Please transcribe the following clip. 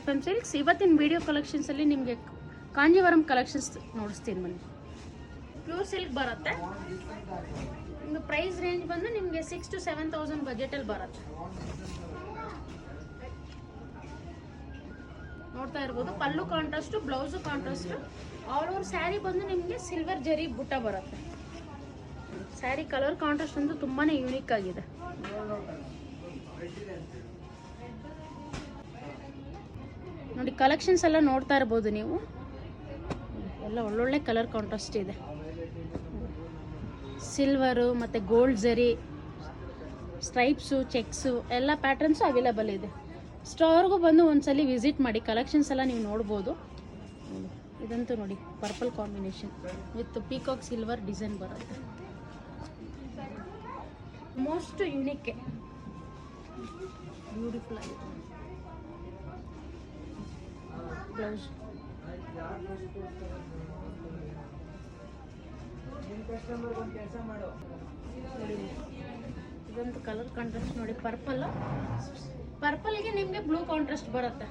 FM silks. ಇವತ್ತಿನ video ಕಲೆಕ್ಷನ್ಸಲ್ಲಿ ನಿಮಗೆ Kanjeevaram collections ನೋಡಿಸ್ತೀನಿ ಬನ್ನಿ. ಪ್ಯೂರ್ ಸಿಲ್ಕ್ ಬರುತ್ತೆ. ನಿಮಗೆ ಪ್ರೈಸ್ ರೇಂಜ್ ಬಂದು ನಿಮಗೆ 6,000 to 7,000 ಬಜೆಟಲ್ಲಿ ಬರುತ್ತೆ. ನೋಡ್ತಾ ಇರ್ಬೋದು. Pallu contrast, blouse contrast. All over sari ಬಂದು ನಿಮಗೆ ಸಿಲ್ವರ್ ಜರಿ ಬುಟ್ಟ ಬರುತ್ತೆ. ಸ್ಯಾರಿ ಕಲರ್ ಕಾಂಟ್ರಾಸ್ಟ್ ಅಂತೂ ತುಂಬಾ ಯೂನಿಕ್ ಆಗಿದೆ. ನೋಡಿ ಕಲೆಕ್ಷನ್ಸ್ ಎಲ್ಲ ನೋಡ್ತಾ ಇರ್ಬೋದು ನೀವು. ಎಲ್ಲ ಒಳ್ಳೊಳ್ಳೆ ಕಲರ್ ಕಾಂಟ್ರಾಸ್ಟ್ ಇದೆ. ಸಿಲ್ವರು ಮತ್ತು ಗೋಲ್ಡ್ ಜರಿ, ಸ್ಟ್ರೈಪ್ಸು, ಚೆಕ್ಸು ಎಲ್ಲ ಪ್ಯಾಟರ್ನ್ಸು ಅವೈಲೇಬಲ್ ಇದೆ. ಸ್ಟೋರ್ಗೂ ಬಂದು ಒಂದ್ಸಲಿ ವಿಸಿಟ್ ಮಾಡಿ. ಕಲೆಕ್ಷನ್ಸ್ ಎಲ್ಲ ನೀವು ನೋಡ್ಬೋದು. ಇದಂತೂ ನೋಡಿ purple combination with peacock silver design ಬರುತ್ತೆ. ಮೋಸ್ಟ್ ಯುನಿಕ್, ಬ್ಯೂಟಿಫುಲ್ ಆಗಿದೆ. ಬ್ಲೌಸ್ ಇದೊಂದು ಕಲರ್ ಕಾಂಟ್ರಾಸ್ಟ್ ನೋಡಿ. ಪರ್ಪಲ್ಗೆ ನಿಮಗೆ ಬ್ಲೂ ಕಾಂಟ್ರಾಸ್ಟ್ ಬರುತ್ತೆ.